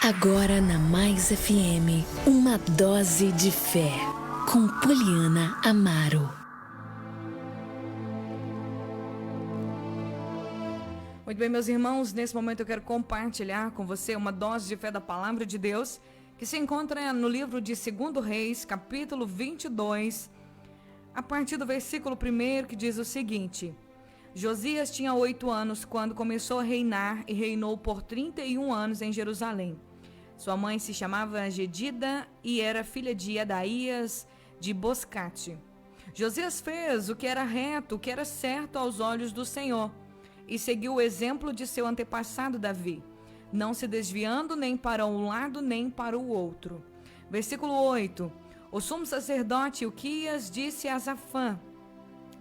Agora na Mais FM, uma dose de fé, com Poliana Amaro. Muito bem, meus irmãos, nesse momento eu quero compartilhar com você uma dose de fé da Palavra de Deus, que se encontra no livro de 2 Reis, capítulo 22, a partir do versículo 1, que diz o seguinte: Josias tinha 8 anos quando começou a reinar e reinou por 31 anos em Jerusalém. Sua mãe se chamava Gedida e era filha de Adaías de Boscate. Josias fez o que era reto, o que era certo aos olhos do Senhor, e seguiu o exemplo de seu antepassado Davi, não se desviando nem para um lado nem para o outro. Versículo 8. O sumo sacerdote Ilquias disse a Safã,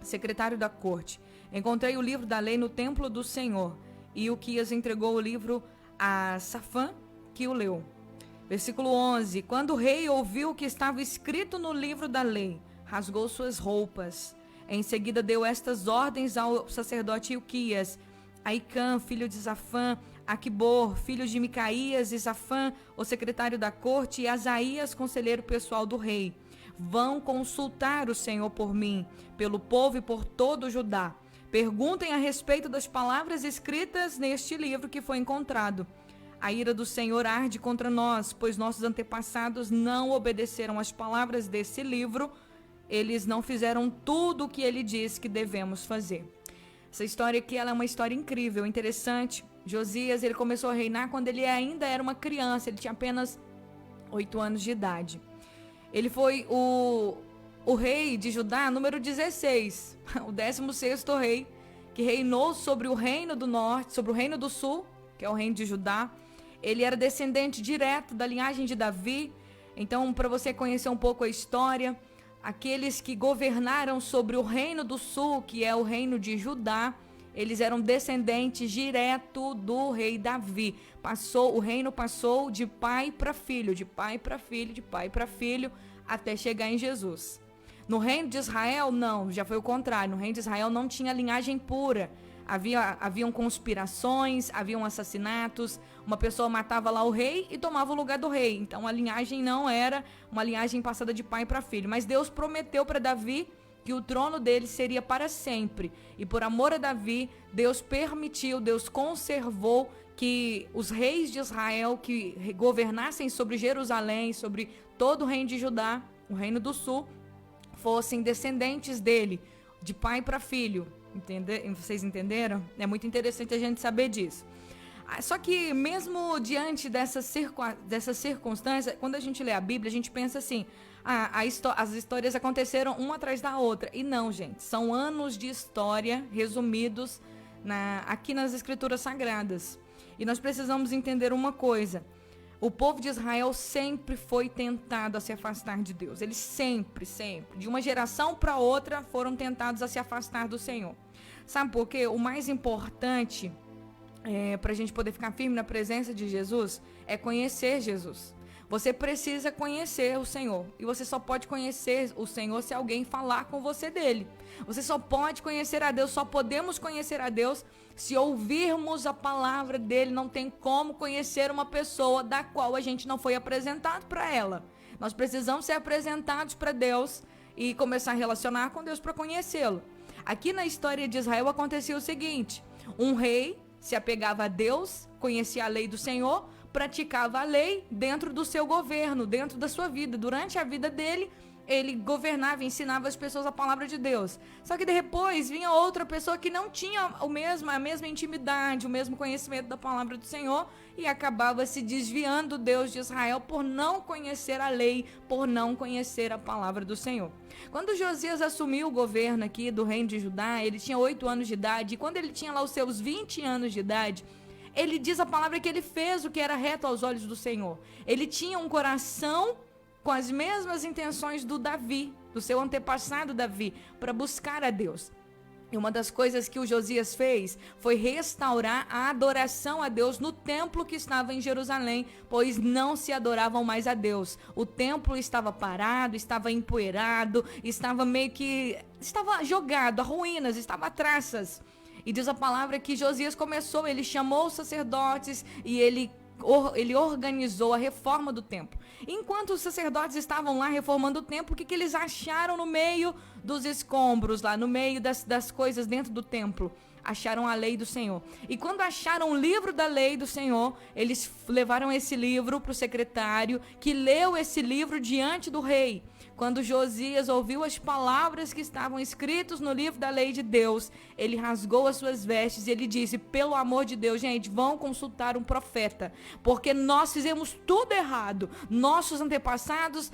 secretário da corte: encontrei o livro da lei no templo do Senhor. E Ilquias entregou o livro a Safã, que o leu. Versículo 11. Quando o rei ouviu o que estava escrito no livro da lei, rasgou suas roupas. Em seguida deu estas ordens ao sacerdote Ilquias: Aicã, filho de Safã, Aquibor, filho de Micaías, e Safã, o secretário da corte, e Asaías, conselheiro pessoal do rei: vão consultar o Senhor por mim, pelo povo e por todo o Judá. Perguntem a respeito das palavras escritas neste livro que foi encontrado. A ira do Senhor arde contra nós, pois nossos antepassados não obedeceram às palavras desse livro. Eles não fizeram tudo o que ele diz que devemos fazer. Essa história aqui, ela é uma história incrível, interessante. Josias, ele começou a reinar quando ele ainda era uma criança, ele tinha apenas 8 anos de idade. Ele foi o rei de Judá número 16, o 16º rei, que reinou sobre o reino do norte, sobre o reino do sul, que é o reino de Judá. Ele era descendente direto da linhagem de Davi. Então, para você conhecer um pouco a história, aqueles que governaram sobre o reino do sul, que é o reino de Judá, eles eram descendentes direto do rei Davi. O reino passou de pai para filho, de pai para filho, de pai para filho, até chegar em Jesus. No reino de Israel, não, já foi o contrário. No reino de Israel não tinha linhagem pura. Haviam conspirações, haviam assassinatos, uma pessoa matava lá o rei e tomava o lugar do rei. Então a linhagem não era uma linhagem passada de pai para filho. Mas Deus prometeu para Davi que o trono dele seria para sempre. E por amor a Davi, Deus permitiu, Deus conservou que os reis de Israel que governassem sobre Jerusalém, sobre todo o reino de Judá, o reino do sul, fossem descendentes dele, de pai para filho. Vocês entenderam? É muito interessante a gente saber disso. Só que mesmo diante dessa circunstância, quando a gente lê a Bíblia, a gente pensa assim: as histórias aconteceram uma atrás da outra. E não, gente, são anos de história resumidos aqui nas Escrituras Sagradas. E nós precisamos entender uma coisa: o povo de Israel sempre foi tentado a se afastar de Deus. Eles sempre, de uma geração para outra, foram tentados a se afastar do Senhor. Sabe por quê? O mais importante para a gente poder ficar firme na presença de Jesus é conhecer Jesus. Você precisa conhecer o Senhor. E você só pode conhecer o Senhor se alguém falar com você dele. Você só pode conhecer a Deus, só podemos conhecer a Deus se ouvirmos a palavra dele. Não tem como conhecer uma pessoa da qual a gente não foi apresentado para ela. Nós precisamos ser apresentados para Deus e começar a relacionar com Deus para conhecê-lo. Aqui na história de Israel acontecia o seguinte: um rei se apegava a Deus, conhecia a lei do Senhor, praticava a lei dentro do seu governo, dentro da sua vida. Durante a vida dele, ele governava e ensinava as pessoas a palavra de Deus. Só que depois vinha outra pessoa que não tinha a mesma intimidade, o mesmo conhecimento da palavra do Senhor, e acabava se desviando do Deus de Israel por não conhecer a lei, por não conhecer a palavra do Senhor. Quando Josias assumiu o governo aqui do reino de Judá, ele tinha 8 anos de idade, e quando ele tinha lá os seus 20 anos de idade, ele diz a palavra que ele fez o que era reto aos olhos do Senhor. Ele tinha um coração com as mesmas intenções do Davi, do seu antepassado Davi, para buscar a Deus. E uma das coisas que o Josias fez foi restaurar a adoração a Deus no templo que estava em Jerusalém, pois não se adoravam mais a Deus. O templo estava parado, estava empoeirado, estava jogado a ruínas, estava a traças. E diz a palavra que Josias ele chamou os sacerdotes e ele ele organizou a reforma do templo. Enquanto os sacerdotes estavam lá reformando o templo, o que eles acharam no meio dos escombros lá, no meio das coisas dentro do templo? Acharam a lei do Senhor. E quando acharam o livro da lei do Senhor, eles levaram esse livro para o secretário, que leu esse livro diante do rei. Quando Josias ouviu as palavras que estavam escritas no livro da lei de Deus, ele rasgou as suas vestes e ele disse: pelo amor de Deus, gente, vão consultar um profeta, porque nós fizemos tudo errado. Nossos antepassados,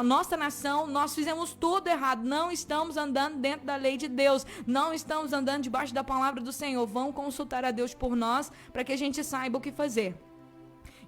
nossa nação, nós fizemos tudo errado. Não estamos andando dentro da lei de Deus, não estamos andando debaixo da palavra do Senhor. Vão consultar a Deus por nós, para que a gente saiba o que fazer.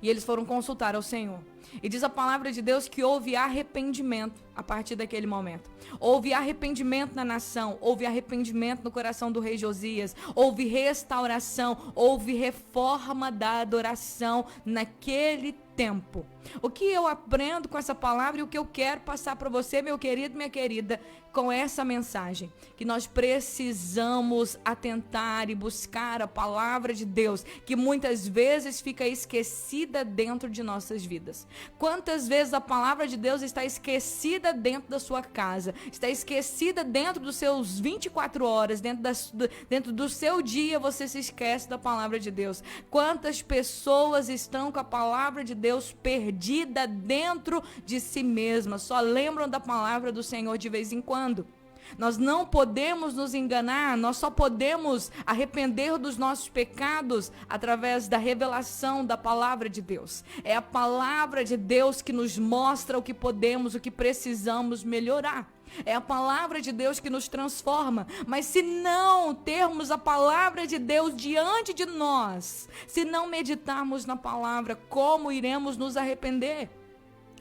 E eles foram consultar ao Senhor. E diz a palavra de Deus que houve arrependimento a partir daquele momento. Houve arrependimento na nação, houve arrependimento no coração do rei Josias, houve restauração, houve reforma da adoração naquele tempo. O que eu aprendo com essa palavra e o que eu quero passar para você, meu querido, minha querida, com essa mensagem, que nós precisamos atentar e buscar a palavra de Deus, que muitas vezes fica esquecida dentro de nossas vidas. Quantas vezes a palavra de Deus está esquecida dentro da sua casa, está esquecida dentro dos seus 24 horas, dentro do seu dia, você se esquece da palavra de Deus. Quantas pessoas estão com a palavra de Deus perdida dentro de si mesmas, só lembram da palavra do Senhor de vez em quando. Nós não podemos nos enganar, nós só podemos arrepender dos nossos pecados através da revelação da palavra de Deus. É a palavra de Deus que nos mostra o que podemos, o que precisamos melhorar. É a palavra de Deus que nos transforma. Mas se não termos a palavra de Deus diante de nós, se não meditarmos na palavra, como iremos nos arrepender?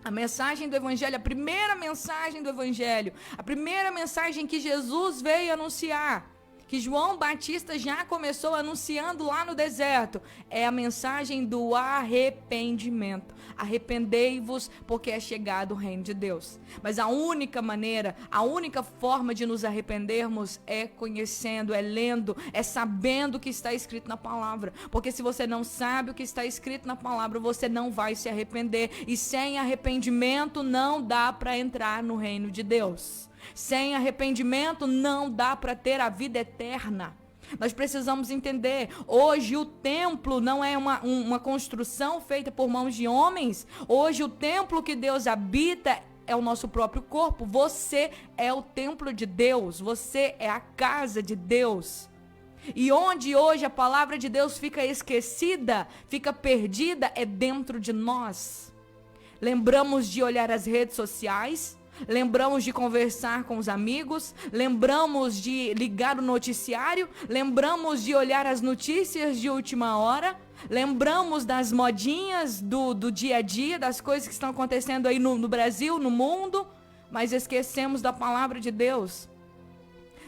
A mensagem do Evangelho, a primeira mensagem do Evangelho, a primeira mensagem que Jesus veio anunciar, que João Batista já começou anunciando lá no deserto, é a mensagem do arrependimento. Arrependei-vos, porque é chegado o reino de Deus. Mas a única maneira, a única forma de nos arrependermos é conhecendo, é lendo, é sabendo o que está escrito na palavra. Porque se você não sabe o que está escrito na palavra, você não vai se arrepender. E sem arrependimento não dá para entrar no reino de Deus. Sem arrependimento não dá para ter a vida eterna. Nós precisamos entender, hoje o templo não é uma construção feita por mãos de homens. Hoje o templo que Deus habita é o nosso próprio corpo. Você é o templo de Deus, você é a casa de Deus. E onde hoje a palavra de Deus fica esquecida, fica perdida, é dentro de nós. Lembramos de olhar as redes sociais, lembramos de conversar com os amigos, lembramos de ligar o noticiário, lembramos de olhar as notícias de última hora, lembramos das modinhas do dia a dia, das coisas que estão acontecendo aí no Brasil, no mundo, mas esquecemos da palavra de Deus.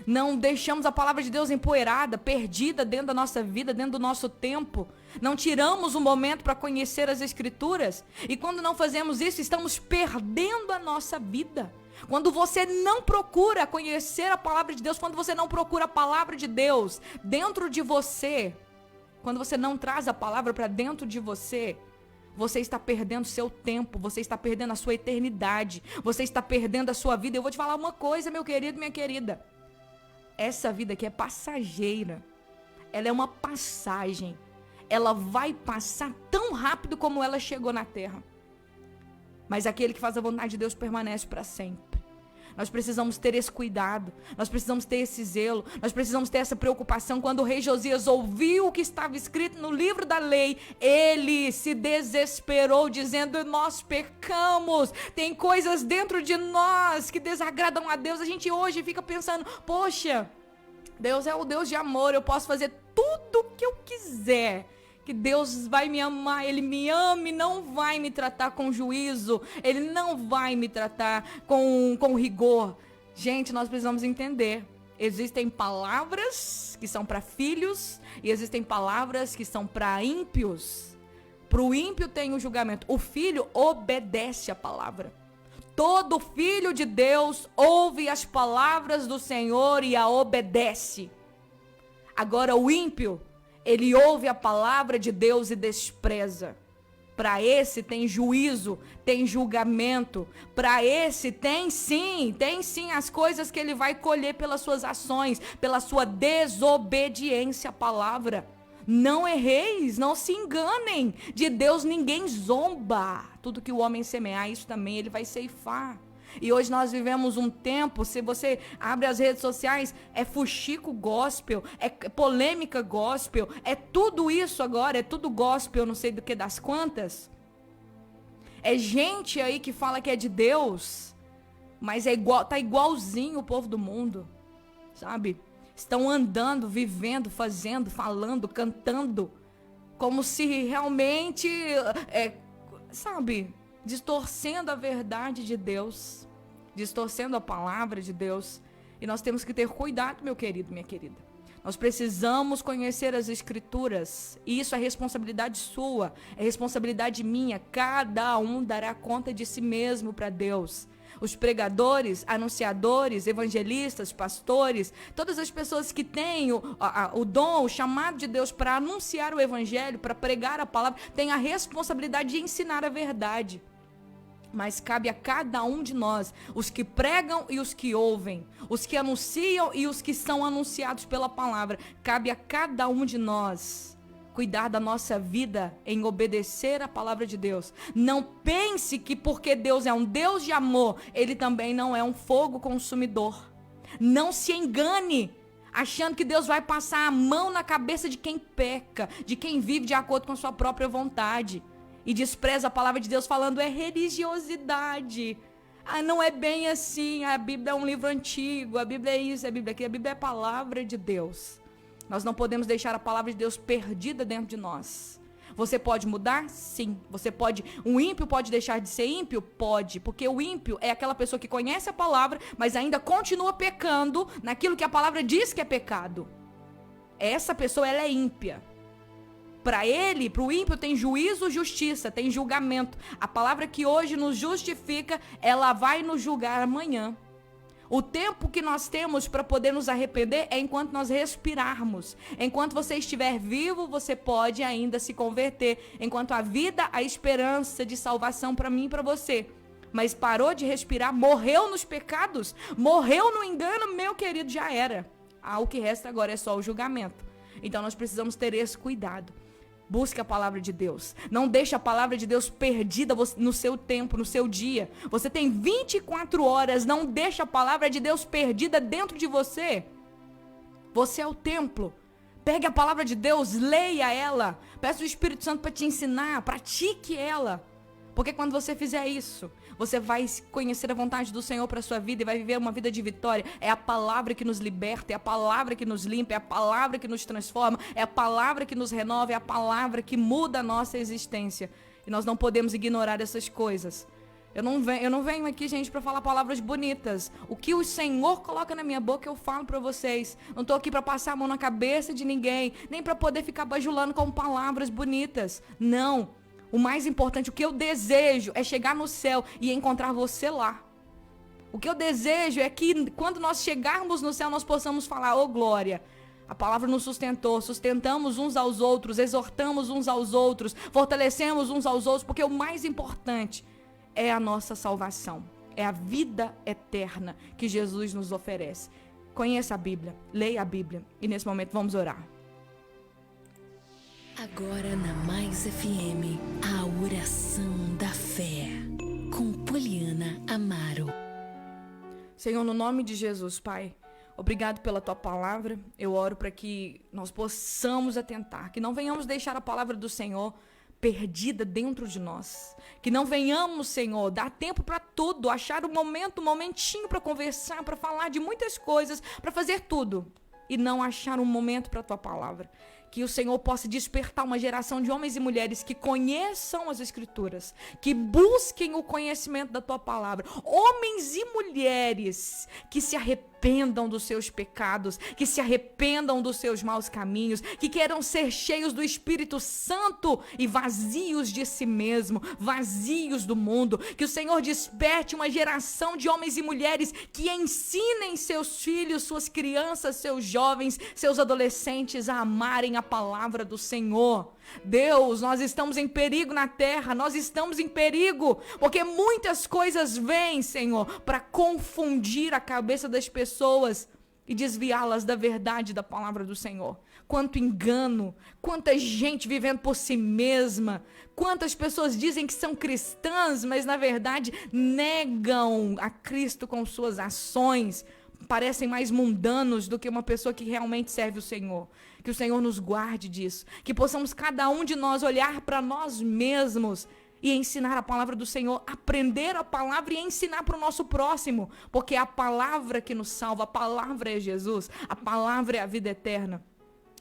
Não deixamos a palavra de Deus empoeirada, perdida dentro da nossa vida, dentro do nosso tempo. Não tiramos um momento para conhecer as Escrituras. E quando não fazemos isso, estamos perdendo a nossa vida. Quando você não procura conhecer a palavra de Deus, quando você não procura a palavra de Deus dentro de você, quando você não traz a palavra para dentro de você, você está perdendo seu tempo, você está perdendo a sua eternidade, você está perdendo a sua vida. Eu vou te falar uma coisa, meu querido, minha querida. Essa vida aqui é passageira. Ela é uma passagem. Ela vai passar tão rápido como ela chegou na terra. Mas aquele que faz a vontade de Deus permanece para sempre. Nós precisamos ter esse cuidado, nós precisamos ter esse zelo, nós precisamos ter essa preocupação. Quando o rei Josias ouviu o que estava escrito no livro da lei, ele se desesperou, dizendo: nós pecamos, tem coisas dentro de nós que desagradam a Deus. A gente hoje fica pensando: poxa, Deus é o Deus de amor, eu posso fazer tudo o que eu quiser, que Deus vai me amar, Ele me ama e não vai me tratar com juízo, Ele não vai me tratar com rigor. Gente, nós precisamos entender, existem palavras que são para filhos e existem palavras que são para ímpios. Para o ímpio tem o julgamento, o filho obedece a palavra. Todo filho de Deus ouve as palavras do Senhor e a obedece. Agora o ímpio, Ele ouve a palavra de Deus e despreza. Para esse tem juízo, tem julgamento. Para esse tem sim as coisas que ele vai colher pelas suas ações, pela sua desobediência à palavra. Não erreis, não se enganem. De Deus ninguém zomba. Tudo que o homem semear, isso também ele vai ceifar. E hoje nós vivemos um tempo, se você abre as redes sociais, é fuxico gospel, é polêmica gospel, é tudo isso agora, é tudo gospel, não sei do que das quantas. É gente aí que fala que é de Deus, mas tá igualzinho o povo do mundo, sabe? Estão andando, vivendo, fazendo, falando, cantando, como se realmente, sabe, distorcendo a verdade de Deus, distorcendo a palavra de Deus. E nós temos que ter cuidado, meu querido, minha querida. Nós precisamos conhecer as Escrituras. E isso é responsabilidade sua, é responsabilidade minha. Cada um dará conta de si mesmo para Deus. Os pregadores, anunciadores, evangelistas, pastores, todas as pessoas que têm o dom, o chamado de Deus para anunciar o evangelho, para pregar a palavra, têm a responsabilidade de ensinar a verdade. Mas cabe a cada um de nós, os que pregam e os que ouvem, os que anunciam e os que são anunciados pela palavra, cabe a cada um de nós cuidar da nossa vida em obedecer a palavra de Deus. Não pense que porque Deus é um Deus de amor, Ele também não é um fogo consumidor. Não se engane, achando que Deus vai passar a mão na cabeça de quem peca, de quem vive de acordo com a sua própria vontade. E despreza a palavra de Deus falando é religiosidade. Não é bem assim, a Bíblia é um livro antigo, a Bíblia é isso, a Bíblia é aquilo, a Bíblia é a palavra de Deus. Nós não podemos deixar a palavra de Deus perdida dentro de nós. Você pode mudar? Sim. Um ímpio pode deixar de ser ímpio? Pode, porque o ímpio é aquela pessoa que conhece a palavra, mas ainda continua pecando naquilo que a palavra diz que é pecado. Essa pessoa, ela é ímpia. Para o ímpio tem juízo, justiça, tem julgamento. A palavra que hoje nos justifica, ela vai nos julgar amanhã. O tempo que nós temos para poder nos arrepender é enquanto nós respirarmos. Enquanto você estiver vivo, você pode ainda se converter. Enquanto a vida, a esperança de salvação para mim e para você. Mas parou de respirar, morreu nos pecados, morreu no engano, meu querido, já era. O que resta agora é só o julgamento. Então nós precisamos ter esse cuidado. Busque a palavra de Deus. Não deixe a palavra de Deus perdida no seu tempo, no seu dia. Você tem 24 horas. Não deixe a palavra de Deus perdida dentro de você. Você é o templo. Pegue a palavra de Deus, leia ela. Peça o Espírito Santo para te ensinar. Pratique ela. Porque quando você fizer isso, você vai conhecer a vontade do Senhor para a sua vida e vai viver uma vida de vitória. É a palavra que nos liberta, é a palavra que nos limpa, é a palavra que nos transforma, é a palavra que nos renova, é a palavra que muda a nossa existência. E nós não podemos ignorar essas coisas. Eu não venho aqui, gente, para falar palavras bonitas. O que o Senhor coloca na minha boca, eu falo para vocês. Não estou aqui para passar a mão na cabeça de ninguém, nem para poder ficar bajulando com palavras bonitas. Não. O mais importante, o que eu desejo é chegar no céu e encontrar você lá. O que eu desejo é que quando nós chegarmos no céu, nós possamos falar, ô glória, a palavra nos sustentou, sustentamos uns aos outros, exortamos uns aos outros, fortalecemos uns aos outros, porque o mais importante é a nossa salvação, é a vida eterna que Jesus nos oferece. Conheça a Bíblia, leia a Bíblia e nesse momento vamos orar. Agora na Mais FM, a oração da fé, com Poliana Amaro. Senhor, no nome de Jesus, Pai, obrigado pela Tua palavra. Eu oro para que nós possamos atentar, que não venhamos deixar a palavra do Senhor perdida dentro de nós. Que não venhamos, Senhor, dar tempo para tudo, achar um momentinho para conversar, para falar de muitas coisas, para fazer tudo. E não achar um momento para a Tua palavra. Que o Senhor possa despertar uma geração de homens e mulheres que conheçam as Escrituras, que busquem o conhecimento da Tua palavra. Homens e mulheres que se arrependam arrependam dos seus pecados, que se arrependam dos seus maus caminhos, que queiram ser cheios do Espírito Santo e vazios de si mesmo, vazios do mundo. Que o Senhor desperte uma geração de homens e mulheres que ensinem seus filhos, suas crianças, seus jovens, seus adolescentes a amarem a palavra do Senhor. Deus, nós estamos em perigo na terra, nós estamos em perigo, porque muitas coisas vêm, Senhor, para confundir a cabeça das pessoas e desviá-las da verdade da palavra do Senhor. Quanto engano, quanta gente vivendo por si mesma, quantas pessoas dizem que são cristãs, mas na verdade negam a Cristo com suas ações, parecem mais mundanos do que uma pessoa que realmente serve o Senhor. Que o Senhor nos guarde disso, que possamos cada um de nós olhar para nós mesmos e ensinar a palavra do Senhor, aprender a palavra e ensinar para o nosso próximo, porque é a palavra que nos salva, a palavra é Jesus, a palavra é a vida eterna.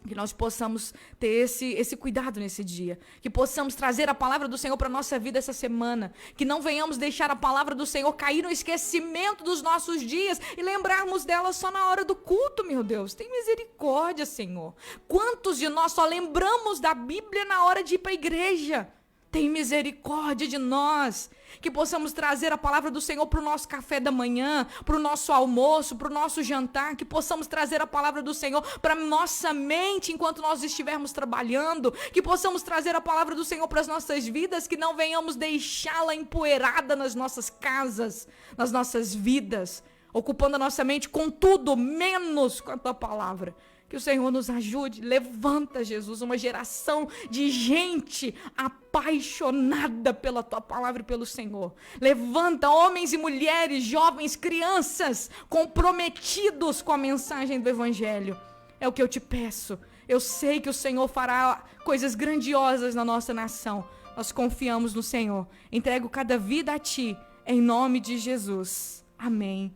Que nós possamos ter esse cuidado nesse dia. Que possamos trazer a palavra do Senhor para a nossa vida essa semana. Que não venhamos deixar a palavra do Senhor cair no esquecimento dos nossos dias e lembrarmos dela só na hora do culto, meu Deus. Tem misericórdia, Senhor. Quantos de nós só lembramos da Bíblia na hora de ir para a igreja? Tem misericórdia de nós. Que possamos trazer a palavra do Senhor para o nosso café da manhã, para o nosso almoço, para o nosso jantar. Que possamos trazer a palavra do Senhor para nossa mente enquanto nós estivermos trabalhando. Que possamos trazer a palavra do Senhor para as nossas vidas. Que não venhamos deixá-la empoeirada nas nossas casas, nas nossas vidas, ocupando a nossa mente com tudo, menos com a tua palavra. Que o Senhor nos ajude. Levanta, Jesus, uma geração de gente apaixonada pela tua palavra e pelo Senhor. Levanta homens e mulheres, jovens, crianças, comprometidos com a mensagem do Evangelho. É o que eu te peço. Eu sei que o Senhor fará coisas grandiosas na nossa nação. Nós confiamos no Senhor. Entrego cada vida a ti, em nome de Jesus. Amém